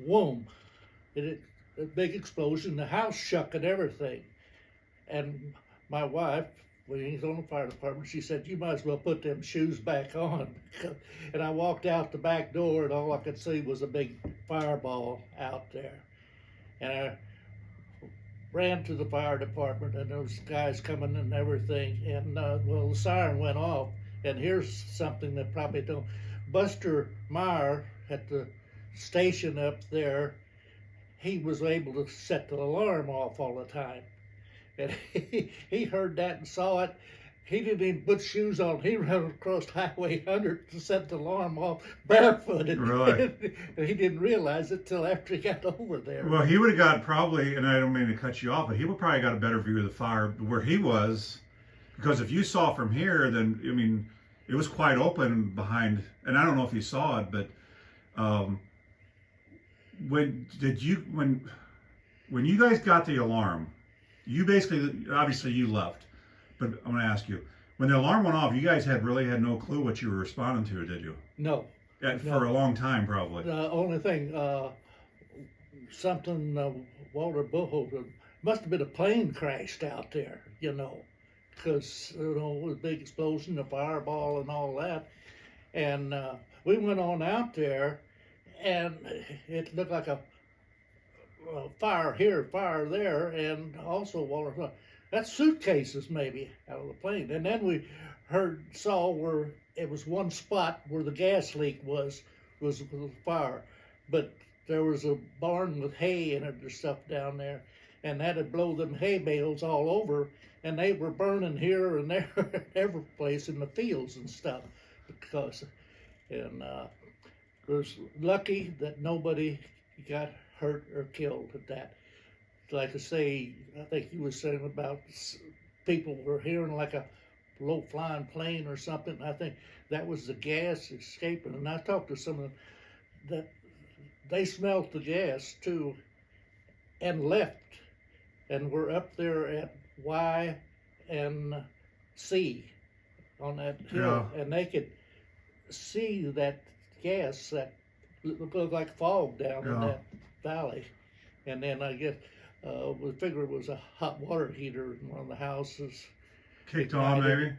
whoom, a big explosion, the house shook and everything. And my wife, when he's on the fire department, she said, "You might as well put them shoes back on." And I walked out the back door, and all I could see was a big fireball out there. And I ran to the fire department, and there was guys coming and everything. And well, the siren went off. And here's something that probably don't. Buster Meyer at the station up there, he was able to set the alarm off all the time. And he heard that and saw it. He didn't even put shoes on. He ran across Highway 100 to set the alarm off barefooted. Really? And he didn't realize it till after he got over there. Well, he would have got probably, and I don't mean to cut you off, but he would probably got a better view of the fire where he was, because if you saw from here, then I mean, it was quite open behind. And I don't know if you saw it, but when you guys got the alarm, you basically, obviously you left, but I'm going to ask you, when the alarm went off, you guys really had no clue what you were responding to, did you? No. For a long time, probably. The only thing, Walter Buchholz, must have been a plane crashed out there, because, with a big explosion, a fireball and all that. And we went on out there, and it looked like a fire here, fire there, and also Walter thought, that's suitcases maybe out of the plane. And then we saw where it was one spot where the gas leak was the fire, but there was a barn with hay in it and stuff down there, and that had blown them hay bales all over, and they were burning here and there, every place in the fields and stuff, and it was lucky that nobody got hurt or killed at that. Like I say, I think you were saying about people were hearing like a low flying plane or something. I think that was the gas escaping. And I talked to some of them that they smelled the gas too and left, and were up there at Y and C on that hill, and they could see that gas that looked like fog down in that valley. And then I guess we figured it was a hot water heater in one of the houses. Kicked on, maybe?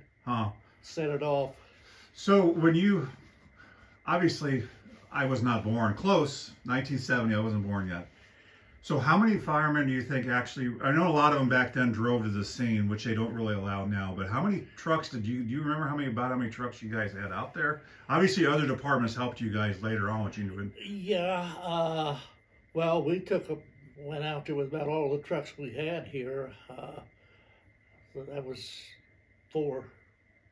Set it off. So when you, obviously, I was not born. Close, 1970, I wasn't born yet. So how many firemen do you think actually, I know a lot of them back then drove to the scene, which they don't really allow now, but how many trucks do you remember about how many trucks you guys had out there? Obviously other departments helped you guys later on, what you doing? Yeah, well, we went out there with about all the trucks we had here. So that was 4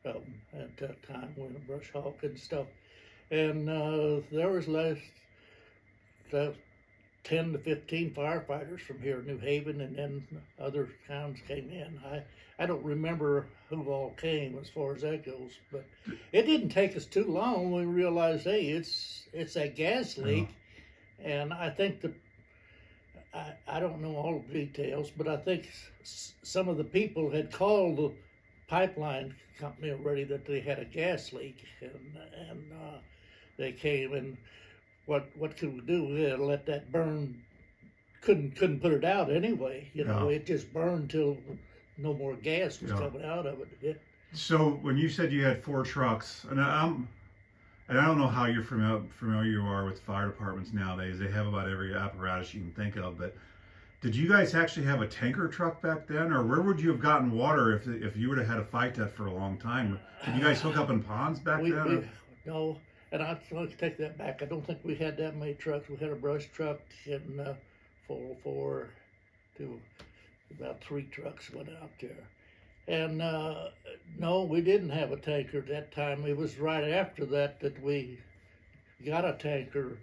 of them at that time, when the brush hog and stuff. And there was 10 to 15 firefighters from here, New Haven, and then other towns came in. I don't remember who all came as far as that goes, but it didn't take us too long. We realized, hey, it's that gas leak, and I think I don't know all the details, but I think some of the people had called the pipeline company already that they had a gas leak, and they came, and what could we do? We had to let that burn. Couldn't put it out anyway. It just burned till no more gas was coming out of it. So when you said you had 4 trucks, and I don't know how familiar you are with fire departments nowadays. They have about every apparatus you can think of, but did you guys actually have a tanker truck back then, or where would you have gotten water if you would have had to fight that for a long time? Did you guys hook up in ponds back then? No, and I'd like to take that back. I don't think we had that many trucks. We had a brush truck and 4 to about 3 trucks went out there. And no, we didn't have a tanker at that time. It was right after that we got a tanker.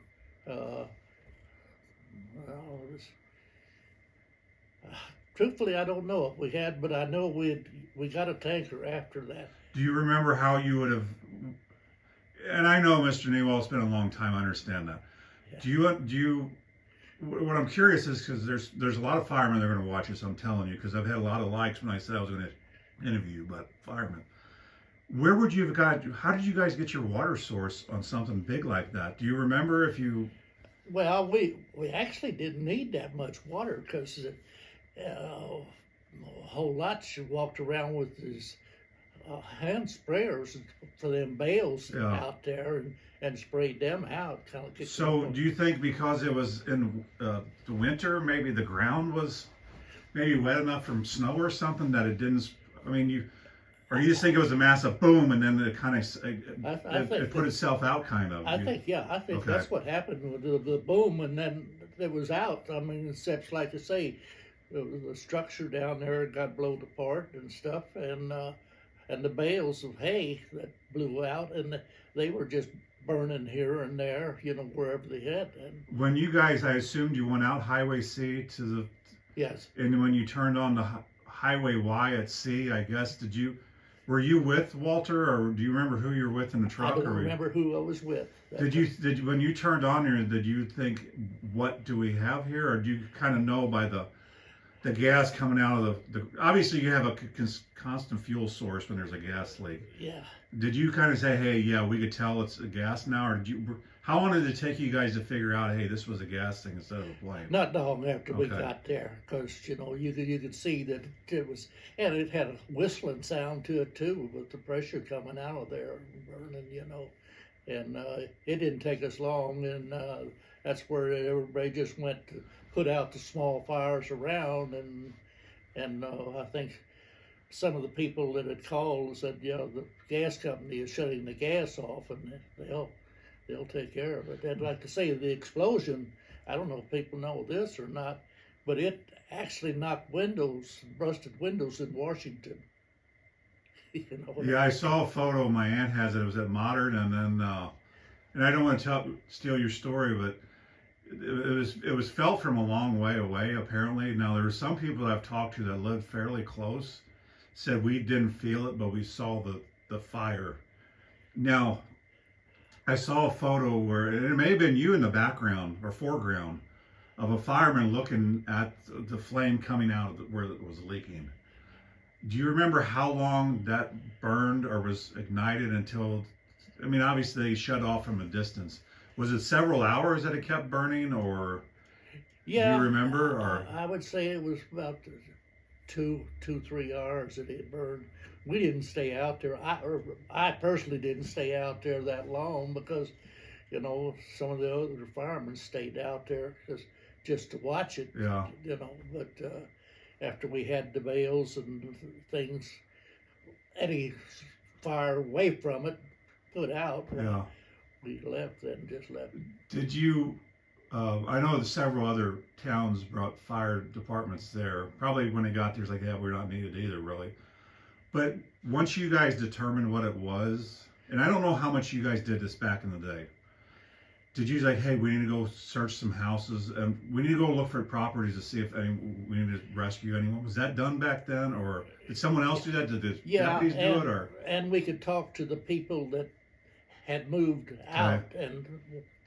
Truthfully, I don't know if we had, but I know we got a tanker after that. Do you remember how you would have? And I know, Mr. Niewald, it's been a long time. I understand that. Yeah. Do you? What I'm curious is, because there's a lot of firemen that are going to watch this. I'm telling you, because I've had a lot of likes when I said I was going to interview you about firemen. Where would you have got? How did you guys get your water source on something big like that? Do you remember if you? Well, we actually didn't need that much water because a whole lot she walked around with his hand sprayers for them bales Yeah. out there and sprayed them out. Kind of So do you think because it was in the winter, maybe the ground was maybe wet enough from snow or something that it didn't? I mean, or you just think it was a massive boom and then it kind of it put itself out, kind of? I think Okay. that's what happened with the boom, and then it was out. I mean, except like I say, the structure down there got blown apart and stuff, and the bales of hay that blew out, and they were just burning here and there, wherever they hit. And When you guys, I assumed you went out Highway C to the, yes, and when you turned on the Highway Y at C, I guess, were you with Walter, or do you remember who you were with in the truck? I don't remember who I was with. When you turned on here, did you think, what do we have here? Or do you kind of know by the gas coming out of the obviously you have a constant fuel source when there's a gas leak. Yeah. Did you kind of say, hey, yeah, we could tell it's a gas now? Or how long did it take you guys to figure out, hey, this was a gas thing instead of a plane? Not long after we Okay. got there, because you could see that it was, and it had a whistling sound to it too, with the pressure coming out of there and burning, and it didn't take us long, and that's where everybody just went to put out the small fires around, and I think some of the people that had called said, the gas company is shutting the gas off, and they'll take care of it. I'd like to say the explosion, I don't know if people know this or not, but it actually knocked busted windows in Washington. Yeah, I saw a photo. My aunt has it. It was at Modern, and then, and I don't want to steal your story, but it was felt from a long way away. Apparently, now there were some people that I've talked to that lived fairly close, said we didn't feel it, but we saw the fire. Now, I saw a photo where, and it may have been you in the background or foreground, of a fireman looking at the flame coming out of where it was leaking. Do you remember how long that burned or was ignited until, I mean, obviously they shut off from a distance. Was it several hours that it kept burning, or Yeah, do you remember? Or I would say it was about 3 hours that it burned. We didn't stay out there. I personally didn't stay out there that long because, some of the other firemen stayed out there just to watch it. Yeah. But after we had the bales and things, any fire away from it put out, Yeah. we left then, just left. Did you? I know that several other towns brought fire departments there. Probably when they got there, it's like, yeah, we're not needed either, really. But once you guys determined what it was, and I don't know how much you guys did this back in the day. Did you like, hey, we need to go search some houses and we need to go look for properties to see if we need to rescue anyone? Was that done back then, or did someone else do that? Did the deputies do it, or? And we could talk to the people that had moved out and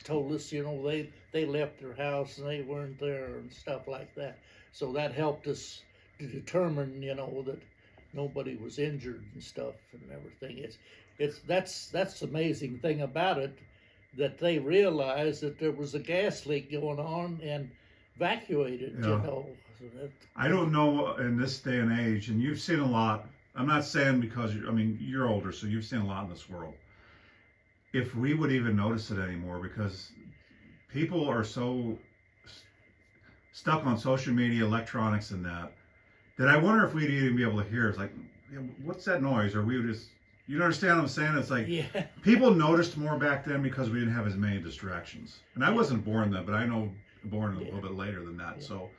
told us, they left their house and they weren't there and stuff like that. So that helped us to determine, that nobody was injured and stuff and everything. That's the amazing thing about it, that they realized that there was a gas leak going on and evacuated, Yeah. So I don't know in this day and age, and you've seen a lot. I'm not saying because you're older, so you've seen a lot in this world. If we would even notice it anymore, because people are so stuck on social media, electronics, and that I wonder if we'd even be able to hear. It's like, what's that noise? Or we would just, you understand what I'm saying? It's like, yeah. people noticed more back then because we didn't have as many distractions. And I wasn't born then, but I know born a little bit later than that. Yeah. So,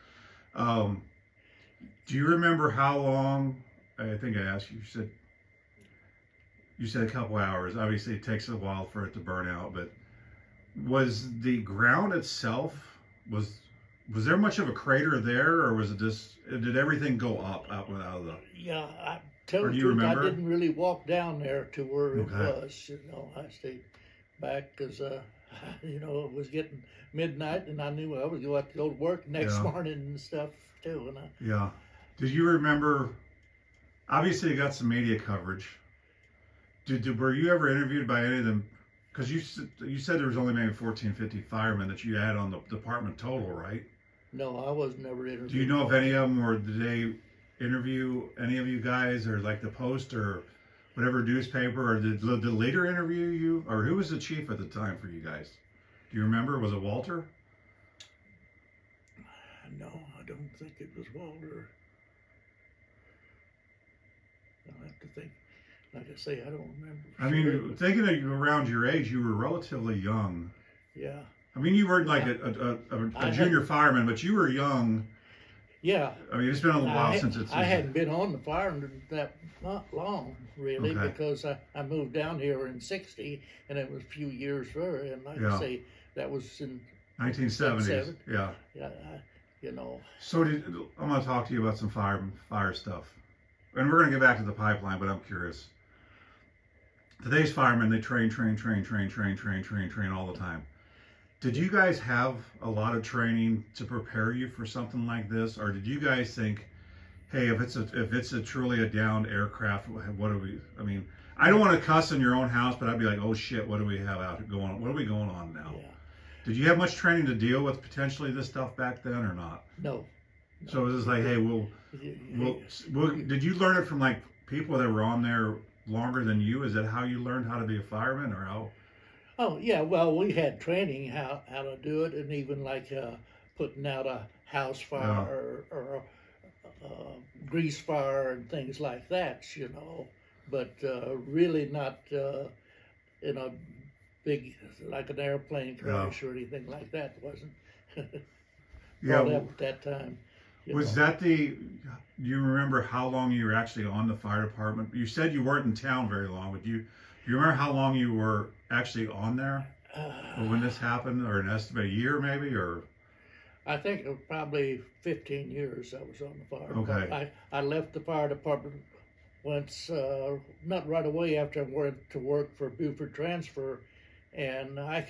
do you remember how long? I think I asked you. You said a couple hours. Obviously, it takes a while for it to burn out. But was the ground itself, was there much of a crater there, or was it just, did everything go up out of the? Yeah, I tell Or the do you truth, remember? I didn't really walk down there to where it Okay. was. I stayed back because it was getting midnight, and I knew I was going to have to go to work next Yeah. morning and stuff too. And Yeah. Did you remember? Obviously, you got some media coverage. Were you ever interviewed by any of them Because you said there was only maybe 14, 15 firemen that you had on the department total, right? No, I was never interviewed. Do you know if any of them, or did they interview any of you guys, or like the Post or whatever newspaper, or did the leader interview you, or who was the chief at the time for you guys? Do you remember? Was it Walter? No, I don't think it was Walter. I'll have to think. Like I say, I don't remember. I mean, thinking of you around your age, you were relatively young. Yeah. I mean, you weren't like a junior fireman, but you were young. Yeah. I mean, it's been a while since it's. I hadn't been on the fire that not long, really, Okay. because I moved down here in '60, and it was a few years for, and like I say, that was in 1970s. Yeah. Yeah, you know. So I'm going to talk to you about some fire stuff, and we're going to get back to the pipeline. But I'm curious. Today's firemen, they train all the time. Did you guys have a lot of training to prepare you for something like this, or did you guys think, hey, if it's a truly a downed aircraft, what do we? I mean, I don't want to cuss in your own house, but I'd be like, oh shit, what do we have out going on? What are we going on now? Yeah. Did you have much training to deal with potentially this stuff back then, or not? No. So it was like, hey, we'll. Did you learn it from like people that were on there longer than you? Is that how you learned how to be a fireman, or how? Oh yeah, well we had training how to do it, and even like putting out a house fire or grease fire and things like that, you know. But really not in a big like an airplane crash or anything like that. Wasn't brought up at that time. Was that do you remember how long you were actually on the fire department? You said you weren't in town very long, but you remember how long you were actually on there when this happened, or an estimate, a year maybe, or? I think it was probably 15 years I was on the fire Okay. department. I left the fire department once, not right away after I went to work for Buford Transfer, and I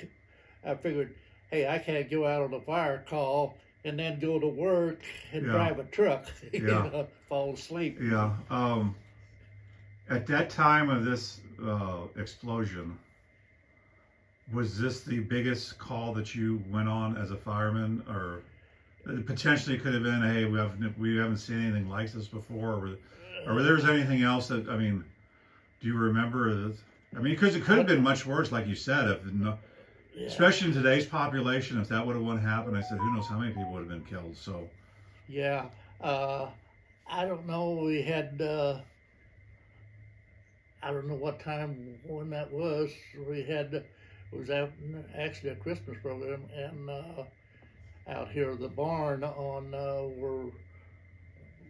figured, hey, I can't go out on a fire call and then go to work and drive a truck, you know, fall asleep. Yeah. At that time of this explosion, was this the biggest call that you went on as a fireman, or it potentially could have been, hey, we haven't seen anything like this before, or there was anything else that, I mean, do you remember? I mean, because it could have been much worse, like you said, especially in today's population, if that would have happened, I said, who knows how many people would have been killed. So. Yeah. I don't know. We had. I don't know what time when that was. We had, it was actually a Christmas program, and out here at the barn on where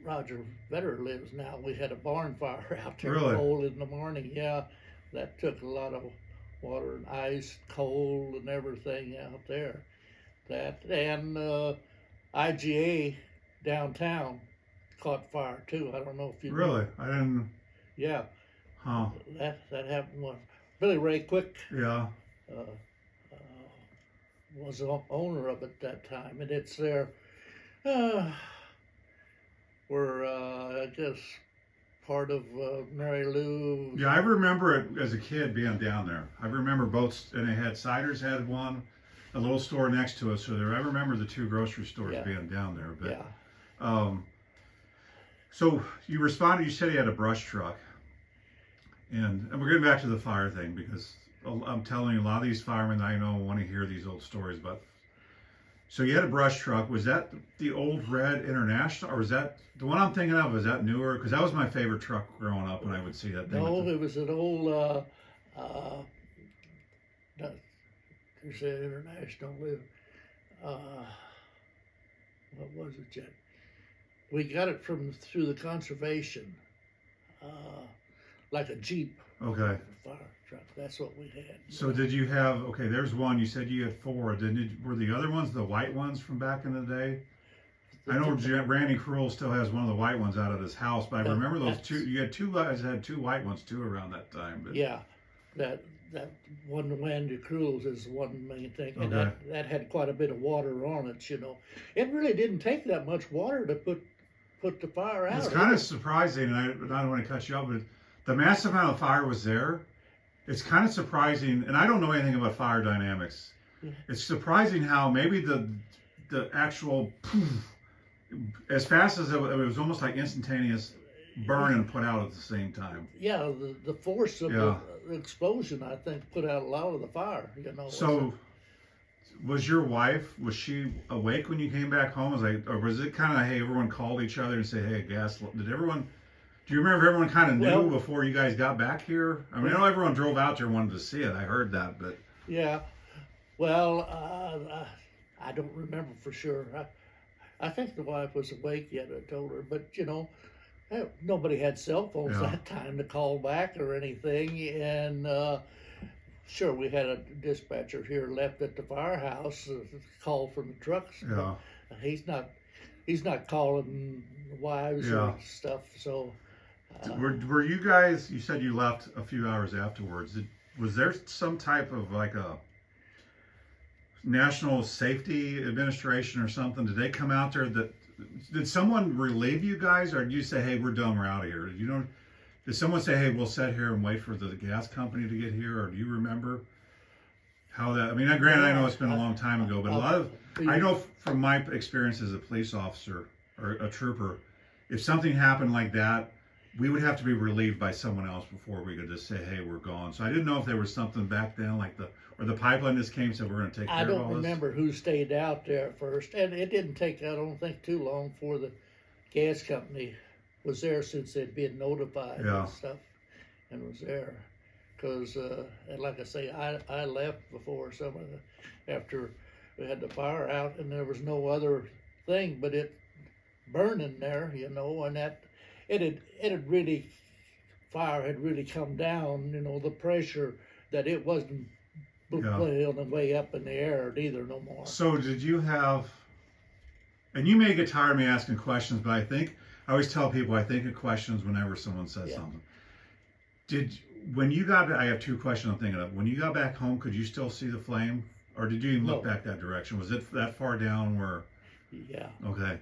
Roger Vetter lives now, we had a barn fire out there. Really? Cold in the morning. Yeah, that took a lot of water and ice, cold and everything out there. That and IGA downtown caught fire too. I don't know if you Really? know. I didn't. Yeah. Huh. That happened when Billy Ray Quick was the owner of it that time, and it's there where I guess part of Mary Lou. Yeah, I remember it as a kid being down there. I remember both, and they had Ciders had one, a little store next to us. So there, I remember the two grocery stores being down there. But, so you responded. You said you had a brush truck. And we're getting back to the fire thing, because I'm telling you, a lot of these firemen I know want to hear these old stories about. So you had a brush truck. Was that the old red International, or was that the one I'm thinking of? Was that newer? Because that was my favorite truck growing up when I would see that thing. No, it was an old. You said International live. What was it, Jet? We got it through the conservation. Like a Jeep. Okay. Fire truck. That's what we had. So did you have? Okay, there's one. You said you had four. Were the other ones the white ones from back in the day? I know Randy Cruel still has one of the white ones out at his house, but I remember those two. You had two guys that had two white ones too around that time. But. Yeah, that one Randy Cruel's is one main thing, and that had quite a bit of water on it. You know, it really didn't take that much water to put the fire out. It's kind of surprising, and I don't want to cut you off, but the massive amount of fire was there, it's kind of surprising, and I don't know anything about fire dynamics. Yeah. It's surprising how maybe the actual as fast as it was almost like instantaneous burn and put out at the same time. Yeah, the force of Yeah. the explosion, I think, put out a lot of the fire. So, was your wife, was she awake when you came back home? Or was it kind of, hey, everyone called each other and say, hey, gas? Did everyone? Do you remember if everyone kind of knew before you guys got back here? I mean, I know everyone drove out there and wanted to see it. I heard that, but Yeah, well, I don't remember for sure. I think the wife was awake yet. I told her, but nobody had cell phones Yeah. that time to call back or anything, and sure, we had a dispatcher here left at the firehouse, call from the trucks. yeah. But he's not calling wives Yeah. or stuff. So Were you guys? You said you left a few hours afterwards. Was there some type of like a National Safety Administration or something? Did they come out there? Did someone relieve you guys, or did you say, "Hey, we're done, we're out of here"? Did someone say, "Hey, we'll sit here and wait for the gas company to get here"? Or do you remember how that? I mean, granted, I know it's been a long time ago, but I know from my experience as a police officer or a trooper, if something happened like that, we would have to be relieved by someone else before we could just say, "Hey, we're gone." So I didn't know if there was something back then, like the pipeline just came, said we're going to take care I of all don't this. remember who stayed out there first, and it didn't take, I don't think, too long for the gas company was there, since they'd been notified Yeah. and stuff, and was there. Because, and like I say, I left before after we had the fire out, and there was no other thing but it burning there, and that it had really, fire had really come down, the pressure, that it wasn't Yeah. on the way up in the air either no more. So did you have, and you may get tired of me asking questions, but I always tell people I think of questions whenever someone says Yeah. something. I have two questions I'm thinking of. When you got back home, could you still see the flame? Or did you even look No. back that direction? Was it that far down where, Yeah, okay.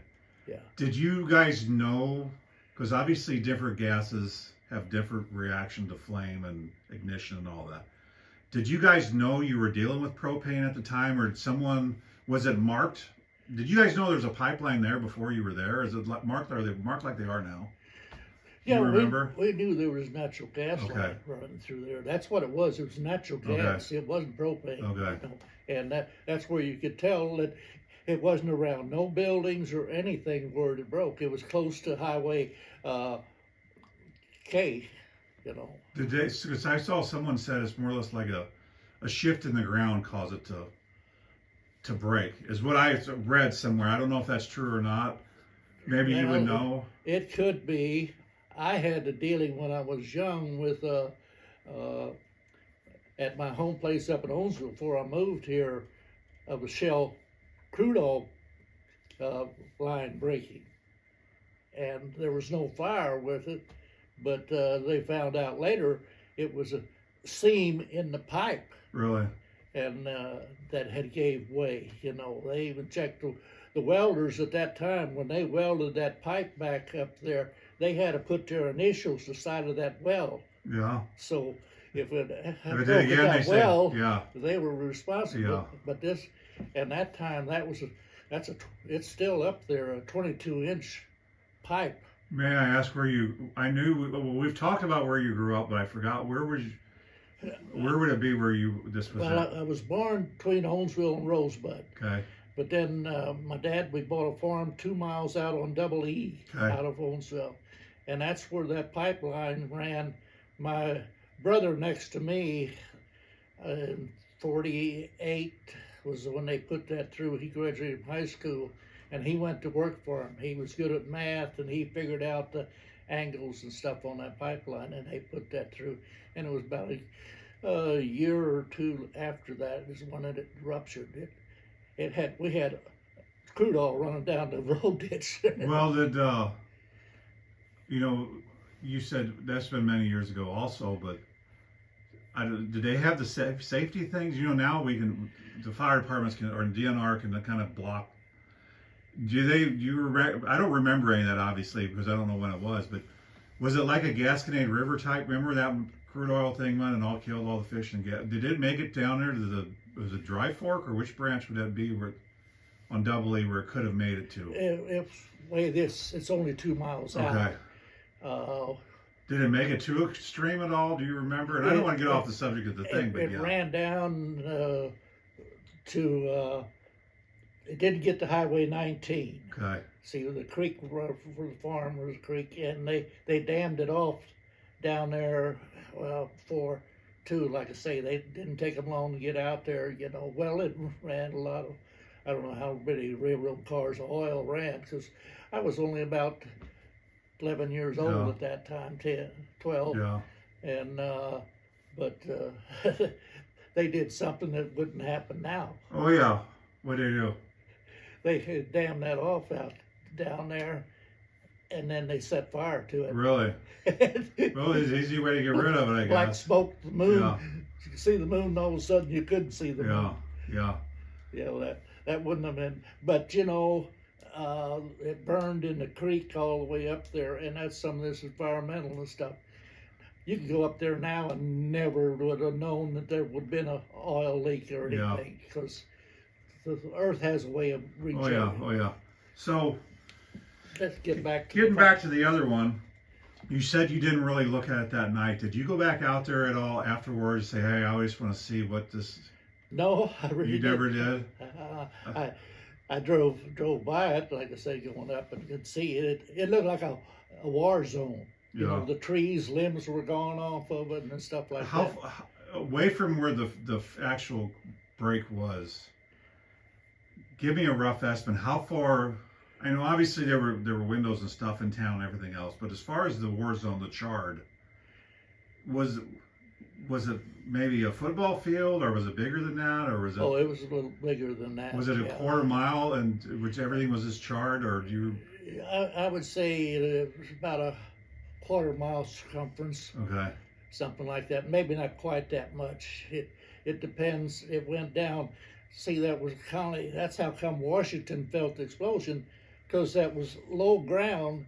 yeah. Did you guys know, because obviously different gases have different reaction to flame and ignition and all that. Did you guys know you were dealing with propane at the time, or was it marked? Did you guys know there was a pipeline there before you were there? Is it marked? Are they marked like they are now? Yeah, you remember? we knew there was natural gas Okay. line running through there. That's what it was. It was natural gas. It wasn't propane. Okay. And that's where you could tell that it wasn't around no buildings or anything where it broke. It was close to Highway K, Did they? Because I saw someone said it's more or less like a shift in the ground caused it to break. Is what I read somewhere. I don't know if that's true or not. Maybe you would know. It could be. I had a dealing when I was young with at my home place up in Owensville before I moved here, of a Shell crude oil line breaking, and there was no fire with it, but they found out later it was a seam in the pipe, Really? and that had gave way. They even checked the welders at that time when they welded that pipe back up there. They had to put their initials to the side of that weld. Yeah. So if it had But then broken again, they that say, well, yeah. they were responsible. Yeah. But that time, it's still up there, a 22-inch pipe. May I ask where we've talked about where you grew up, but I forgot, where would it be where this was Well, at? I was born between Owensville and Rosebud. Okay. But then my dad, we bought a farm 2 miles out on Double E, Okay. out of Owensville. And that's where that pipeline ran. My brother next to me, in 48 was when they put that through. He graduated from high school, and he went to work for him. He was good at math, and he figured out the angles and stuff on that pipeline, and they put that through. And it was about a year or two after that is when it ruptured. We had crude oil running down the road ditch. Well, you said that's been many years ago also, but did they have the safety things? Now the fire departments or DNR can kind of block. I don't remember any of that, obviously, because I don't know when it was, but was it like a Gasconade River type? Remember that crude oil thing went and all killed all the fish and gas. Did it make it down there to the, was it Dry Fork, or which branch would that be where, on Double E, where it could have made it to? It's only 2 miles out. Okay. Did it make it too extreme at all? Do you remember? And I don't want to get off the subject of the thing, but it ran down to, it didn't get to Highway 19. Okay. See, the creek for the farmers creek, and they dammed it off down there, like I say, they didn't take them long to get out there, you know. Well, it ran a lot of, I don't know how many railroad cars of oil ran, because I was only about 11 years old at that time, 10, 12. Yeah. And, but they did something that wouldn't happen now. Oh, yeah. What did they do? They dammed that off out down there, and then they set fire to it. Really? Well, it's an easy way to get rid of it, I guess. Like smoke the moon. Yeah. You could see the moon, and all of a sudden you couldn't see the moon. Yeah. You know, that wouldn't have been, but you know, it burned in the creek all the way up there, and that's some of this environmental and stuff. You can go up there now and never would have known that there would have been an oil leak or anything, because the earth has a way of regenerating. Oh yeah. So, let's get back to getting back to the other one. You said you didn't really look at it that night. Did you go back out there at all afterwards and say, hey, I always want to see what this... No, I really You never did? I drove by it, like I say, going up and could see it. It looked like a war zone. You know, the trees, limbs were gone off of it and stuff like that. Away from where the actual break was, give me a rough estimate. How far... I know obviously there were windows and stuff in town and everything else, but as far as the war zone, the charred, was it maybe a football field, or was it bigger than that, or was it? Oh, it was a little bigger than that. Was it a quarter mile, and which everything was just charred, or do you? I would say it was about a quarter mile circumference. Okay. Something like that. Maybe not quite that much. It depends. It went down. See, that was that's how come Washington felt the explosion, because that was low ground,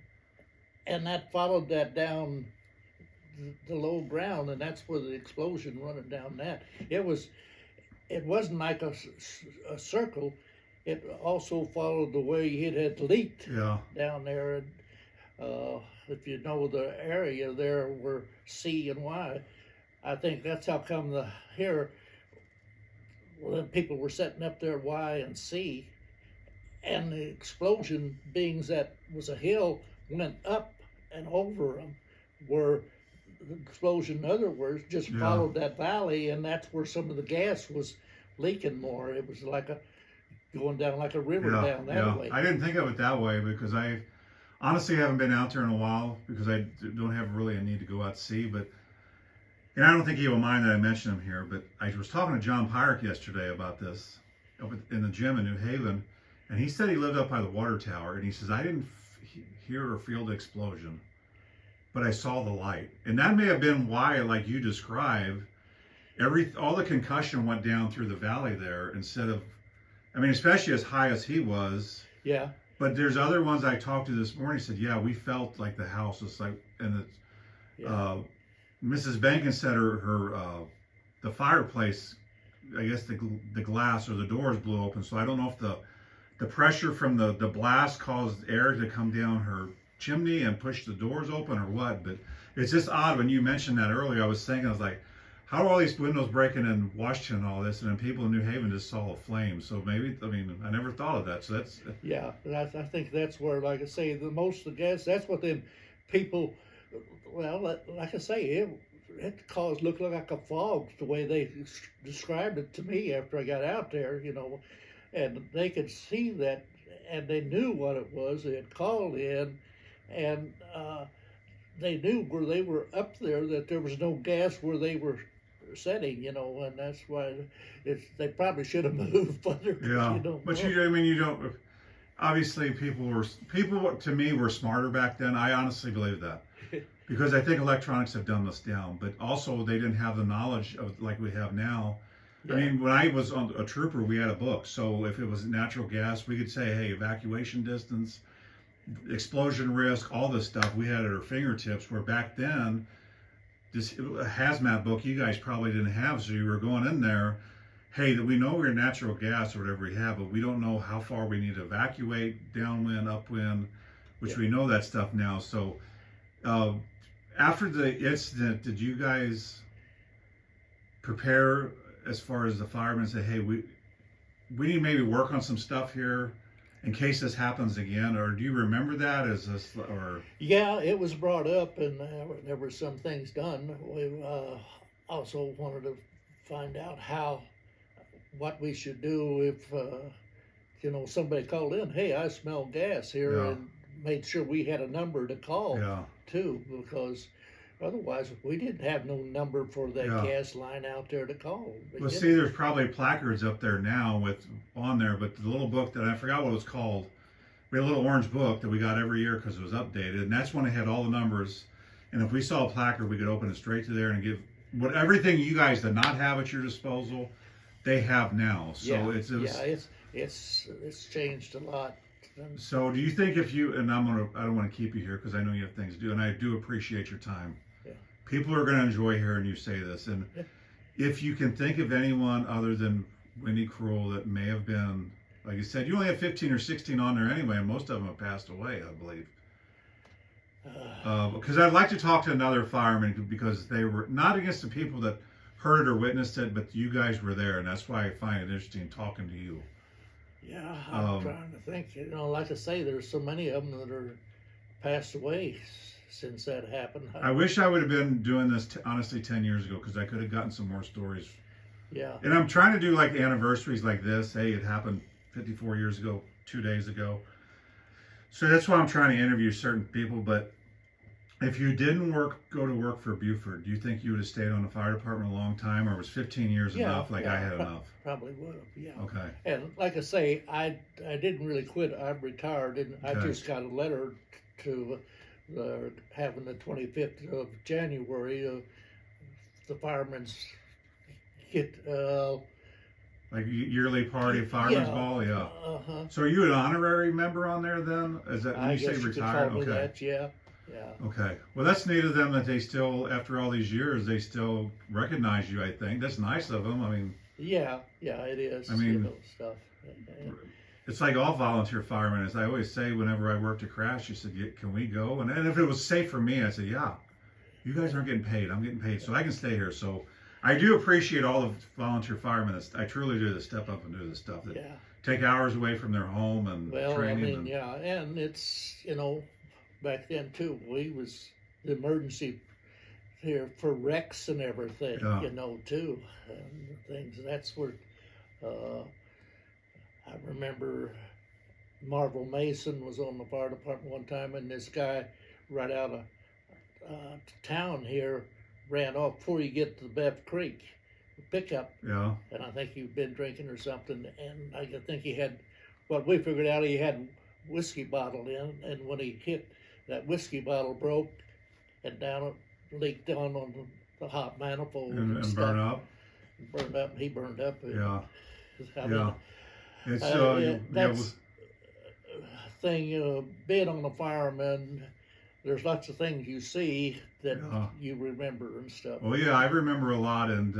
and that followed that down the low ground, and that's where the explosion running down that. It wasn't like a circle. It also followed the way it had leaked down there. And if you know the area there where C and Y, I think that's how come when people were setting up their Y and C, and the explosion, being that was a hill, went up and over them, where the explosion, in other words, just followed that valley, and that's where some of the gas was leaking more. It was like going down like a river down that way. I didn't think of it that way, because I honestly haven't been out there in a while, because I don't have really a need to go out to see, but and I don't think he will mind that I mention him here, but I was talking to John Pyrick yesterday about this up in the gym in New Haven, and he said he lived up by the water tower, and he says, I didn't hear or feel the explosion, but I saw the light. And that may have been why, like you described, all the concussion went down through the valley there instead of, I mean, especially as high as he was. Yeah. But there's other ones I talked to this morning, said, yeah, we felt like the house was like, and it's, Mrs. Bankin said the fireplace, I guess the glass or the doors blew open. So I don't know if the pressure from the blast caused air to come down her chimney and push the doors open or what. But it's just odd when you mentioned that earlier. I was thinking, I was like, how are all these windows breaking in Washington and all this? And then people in New Haven just saw a flame. So maybe, I mean, I never thought of that. So that's... Yeah, I think that's where, like I say, the most of the gas, that's what them people... Well, like I say, it caused look like a fog, the way they described it to me after I got out there, you know, and they could see that, and they knew what it was. They had called in, and they knew where they were up there that there was no gas where they were setting, you know, and that's why they probably should have moved further. Yeah, you know, but I mean, you don't. Obviously, people to me were smarter back then. I honestly believe that. Because I think electronics have dumbed us down, but also they didn't have the knowledge of like we have now. Yeah. I mean, when I was a trooper, we had a book. So if it was natural gas, we could say, hey, evacuation distance, explosion risk, all this stuff we had at our fingertips, where back then this a hazmat book you guys probably didn't have, so you were going in there. Hey, that we know we're natural gas or whatever we have, but we don't know how far we need to evacuate, downwind, upwind, which we know that stuff now. So after the incident, did you guys prepare as far as the firemen say, hey, we need to maybe work on some stuff here in case this happens again? Or do you remember that as this, or? Yeah, it was brought up, and there were some things done. We also wanted to find out what we should do if somebody called in, hey, I smell gas here, and made sure we had a number to call too, because otherwise we didn't have no number for that gas line out there to call. Well, see, there's probably placards up there now on there, but the little book that I forgot what it was called, we had a little orange book that we got every year because it was updated, and that's when it had all the numbers. And if we saw a placard, we could open it straight to there and give everything you guys did not have at your disposal, they have now. So it's changed a lot. So do you think if you, and I don't want to keep you here because I know you have things to do, and I do appreciate your time. Yeah. People are going to enjoy hearing you say this, and if you can think of anyone other than Winnie Kroll that may have been, like you said, you only have 15 or 16 on there anyway, and most of them have passed away, I believe. Because I'd like to talk to another fireman because they were not against the people that heard it or witnessed it, but you guys were there, and that's why I find it interesting talking to you. Yeah, I'm trying to think. Like I say, there's so many of them that are passed away since that happened. I wish I would have been doing this honestly 10 years ago because I could have gotten some more stories. Yeah. And I'm trying to do like anniversaries like this. Hey, it happened 54 years ago, 2 days ago. So that's why I'm trying to interview certain people. But if you didn't go to work for Buford, do you think you would have stayed on the fire department a long time, or was 15 years enough? Like I had enough. Probably would have. Yeah. Okay. And like I say, I didn't really quit. I retired, and I just got a letter to having the 25th of January. The firemen's get like yearly party firemen's ball. Yeah. So are you an honorary member on there then? Is that when you say retired? Okay. That, yeah. Yeah. Okay. Well, that's neat of them that they still, after all these years, they still recognize you, I think. That's nice of them. I mean. Yeah, it is. I mean, stuff. It's like all volunteer firemen. As I always say, whenever I worked a crash, you said, can we go? And if it was safe for me, I said, yeah. You guys aren't getting paid. I'm getting paid, so I can stay here. So I do appreciate all the volunteer firemen. I truly do, that step up and do this stuff. That take hours away from their home and training. And it's, back then too, we was the emergency here for wrecks and everything, too, and things. That's where I remember Marvel Mason was on the fire department one time, and this guy right out of town here ran off before you get to the Bev Creek pickup. Yeah. And I think he'd been drinking or something, and I think he had, what we figured out, he had whiskey bottle in, and when he hit, that whiskey bottle broke and leaked down on the hot manifold and burned up. Burned up, and he burned up. Yeah. It's that's thing. Being on a fireman, there's lots of things you see that you remember and stuff. Well, yeah, I remember a lot, and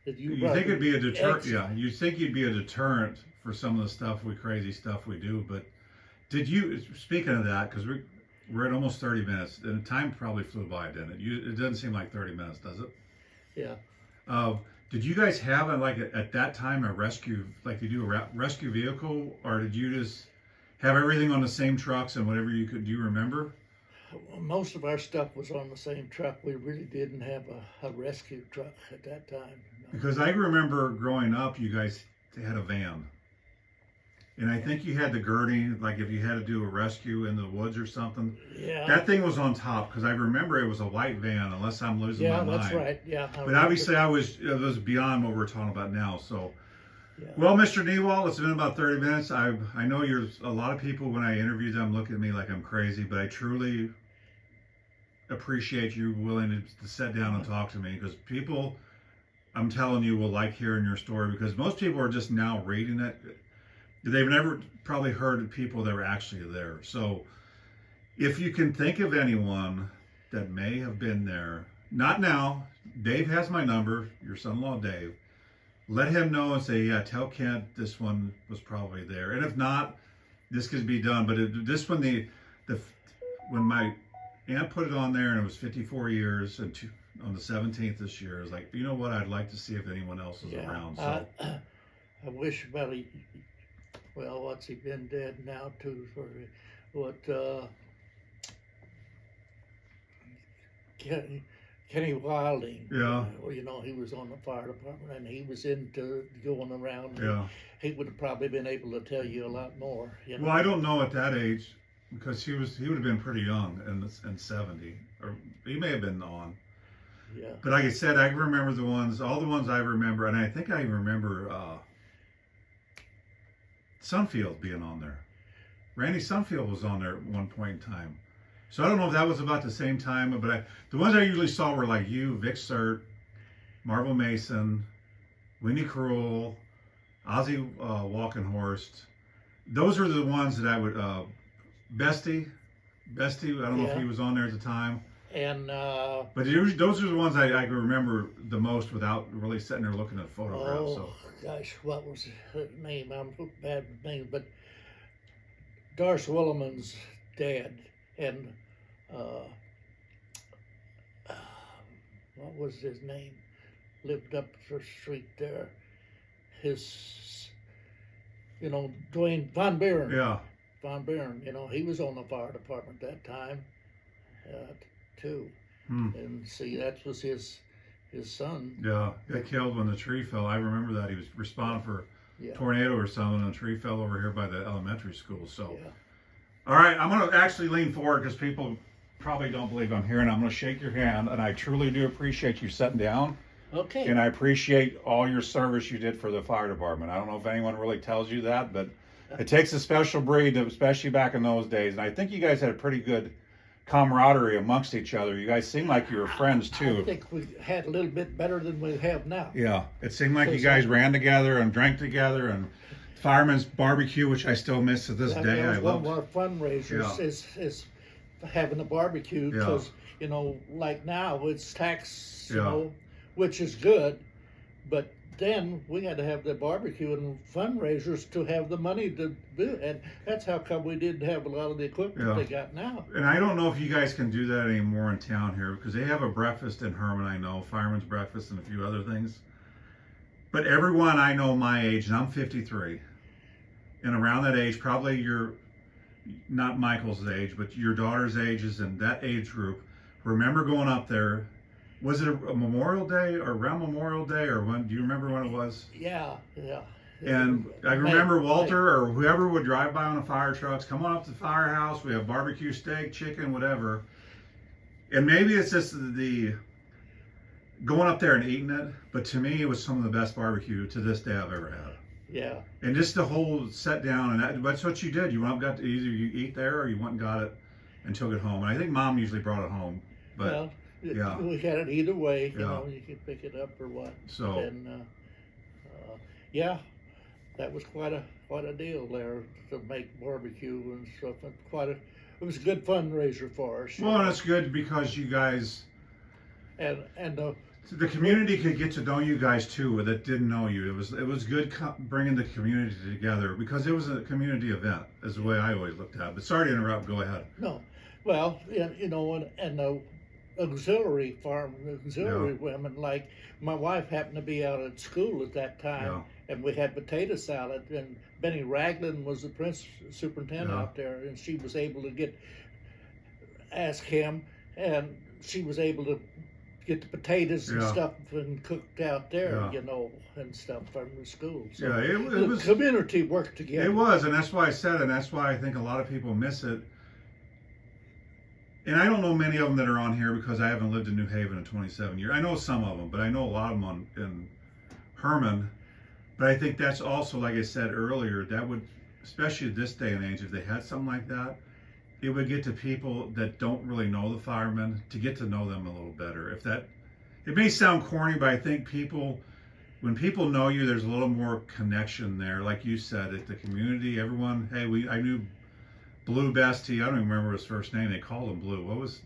you think it'd be a deterrent? Yeah, you think you'd be a deterrent for some of the crazy stuff we do, but. Did you, speaking of that, because we're at almost 30 minutes, and the time probably flew by, didn't it? It doesn't seem like 30 minutes, does it? Yeah. Did you guys have, at that time, a rescue, like you do a rescue vehicle, or did you just have everything on the same trucks and whatever you could, do you remember? Most of our stuff was on the same truck. We really didn't have a rescue truck at that time. No. Because I remember growing up, you guys had a van. And I think you had the girding, like if you had to do a rescue in the woods or something. Yeah. That thing was on top, because I remember it was a white van, unless I'm losing my mind. Yeah, that's right. Yeah. But obviously it was beyond what we're talking about now. So, well, Mr. Niewald, it's been about 30 minutes. I know a lot of people, when I interview them, look at me like I'm crazy, but I truly appreciate you willing to sit down and talk to me, because people, I'm telling you, will like hearing your story, because most people are just now reading it. They've never probably heard of people that were actually there. So if you can think of anyone that may have been there, not now. Dave has my number, your son-in-law Dave. Let him know and say, yeah, tell Kent this one was probably there. And if not, this could be done. But this one, when my aunt put it on there and it was 54 years and on the 17th this year, I was like, you know what? I'd like to see if anyone else is around. So I wish about well, what's he been dead now too? For what? Kenny Wilding. Yeah. Well, you know, he was on the fire department and he was into going around. Yeah. He would have probably been able to tell you a lot more. You know? Well, I don't know at that age because he would have been pretty young in 70, or he may have been on. Yeah. But like I said, I remember all the ones I remember, and I think I remember Sunfield being on there. Randy Sunfield was on there at one point in time. So I don't know if that was about the same time, but the ones I usually saw were like you, Vic Surt, Marvel Mason, Winnie Cruel, Ozzy Walkenhorst. Those are the ones that I would, Bestie, I don't know if he was on there at the time. And but those are the ones I can remember the most without really sitting there looking at photographs. Oh gosh, what was his name? I'm bad with names, but Darce Williman's dad, and what was his name? Lived up the street there. His, Dwayne Von Buren. Yeah. Von Buren, he was on the fire department that time, too. And see, that was his son. Yeah, got killed when the tree fell. I remember that. He was responding for a tornado or something, and a tree fell over here by the elementary school. So, all right, I'm going to actually lean forward because people probably don't believe I'm here, and I'm going to shake your hand, and I truly do appreciate you sitting down. Okay. And I appreciate all your service you did for the fire department. I don't know if anyone really tells you that, but it takes a special breed, especially back in those days. And I think you guys had a pretty good camaraderie amongst each other. You guys seemed like you were friends too. I think we had a little bit better than we have now. Yeah, it seemed like you guys ran together and drank together, and Fireman's Barbecue, which I still miss to this day. I love. One of our fundraisers is having a barbecue because like now it's tax, which is good, but then we had to have the barbecue and fundraisers to have the money to do it. And that's how come we didn't have a lot of the equipment they got now. And I don't know if you guys can do that anymore in town here, because they have a breakfast in Herman, I know, Fireman's Breakfast and a few other things. But everyone I know my age, and I'm 53, and around that age, probably not Michael's age, but your daughter's age is in that age group, remember going up there. Was it a Memorial Day or around Memorial Day, or when? Do you remember when it was? Yeah. And I remember Walter or whoever would drive by on the fire trucks, come on up to the firehouse. We have barbecue steak, chicken, whatever. And maybe it's just the going up there and eating it, but to me, it was some of the best barbecue to this day I've ever had. Yeah. And just the whole sit down, and that's what you did. You went up, got to, either you eat there or you went and got it and took it home. And I think Mom usually brought it home, but. Well, we had it either way, you could pick it up or what. So, and that was quite a deal there to make barbecue and stuff. And it was a good fundraiser for us. Well, and it's good because you guys and the community could get to know you guys too that didn't know you. It was good bringing the community together because it was a community event, is the way I always looked at it. But sorry to interrupt. Go ahead. No, well, and the auxiliary women, like my wife happened to be out at school at that time, and we had potato salad, and Benny Ragland was the superintendent out there, and she was able to ask him, and she was able to get the potatoes and stuff and cooked out there, and stuff from the school. So it was community worked together. It was, and that's why I said, and that's why I think a lot of people miss it. And I don't know many of them that are on here because I haven't lived in New Haven in 27 years. I know some of them, but I know a lot of them in Herman. But I think that's also, like I said earlier, that would, especially this day and age, if they had something like that, it would get to people that don't really know the firemen to get to know them a little better. It may sound corny, but I think when people know you, there's a little more connection there. Like you said, at the community, everyone, I knew Blue Bestie. I don't even remember his first name. They called him Blue. What was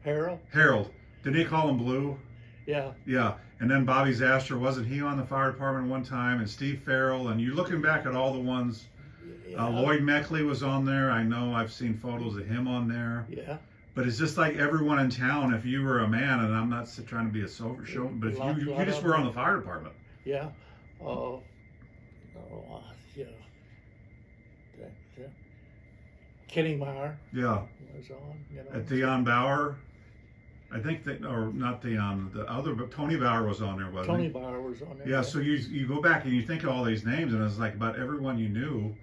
Harold? Harold. Didn't he call him Blue? Yeah, Yeah. And then Bobby Zastor, wasn't he on the fire department one time? And Steve Farrell. And you're looking back at all the ones. yeah, Lloyd Meckley was on there. I know I've seen photos of him on there. yeah. But it's just like everyone in town, if you were a man, and I'm not trying to be a show, but if Lot you of just were on the fire department. Yeah. Yeah. That. Kenny Meyer Yeah. was on. You know. Theon Bauer. I think that, or not Theon, the other, but Tony Bauer was on there, wasn't Tony he? Bauer was on there. Yeah, so you go back and you think of all these names, and it's like about everyone you knew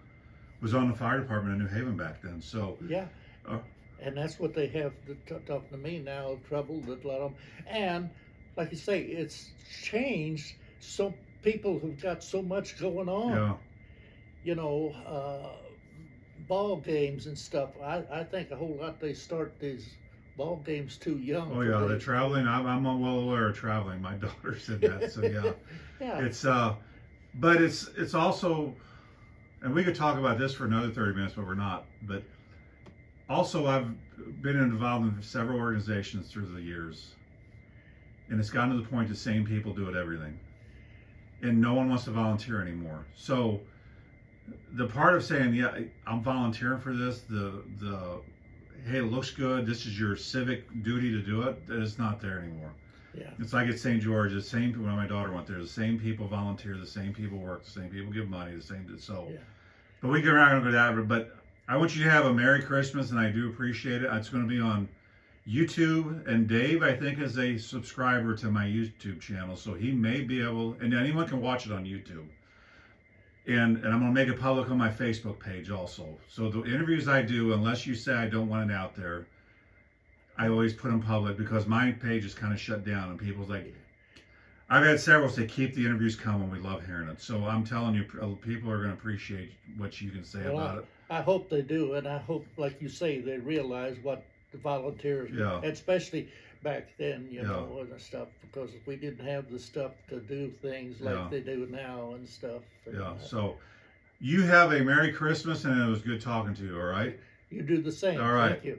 was on the fire department in New Haven back then. So Yeah. uh, And that's what they have talking to me now, trouble that a lot of them. And like you say, it's changed. So people who've got so much going on, yeah, you know, ball games and stuff. I think a whole lot they start these ball games too young. oh for yeah, the these. traveling. I'm well aware of traveling. My daughter said that, so yeah. Yeah. It's but it's also, and we could talk about this for another 30 minutes, but we're not. But also, I've been involved in several organizations through the years, and it's gotten to the point the same people do it everything, and no one wants to volunteer anymore. So the part of saying, yeah, I'm volunteering for this, the hey, it looks good, this is your civic duty to do it, it's not there anymore. Yeah. It's like at St. George, the same, when my daughter went there, the same people volunteer, the same people work, the same people give money, the same, so. Yeah. But we can around with that, but I want you to have a Merry Christmas, and I do appreciate it. It's going to be on YouTube, and Dave, I think, is a subscriber to my YouTube channel, so he may be able, and anyone can watch it on YouTube. And I'm going to make it public on my Facebook page also. So the interviews I do, unless you say I don't want it out there, I always put them public, because my page is kind of shut down, and people's like, I've had several say, keep the interviews coming, we love hearing it. So I'm telling you, people are going to appreciate what you can say Well, about it. I hope they do, and I hope, like you say, they realize what the volunteers, Yeah. especially back then, you Yeah. know, and stuff, because we didn't have the stuff to do things like Yeah. they do now and stuff. And, Yeah, so you have a Merry Christmas, and it was good talking to you, all right? you do the same. All right. Thank you.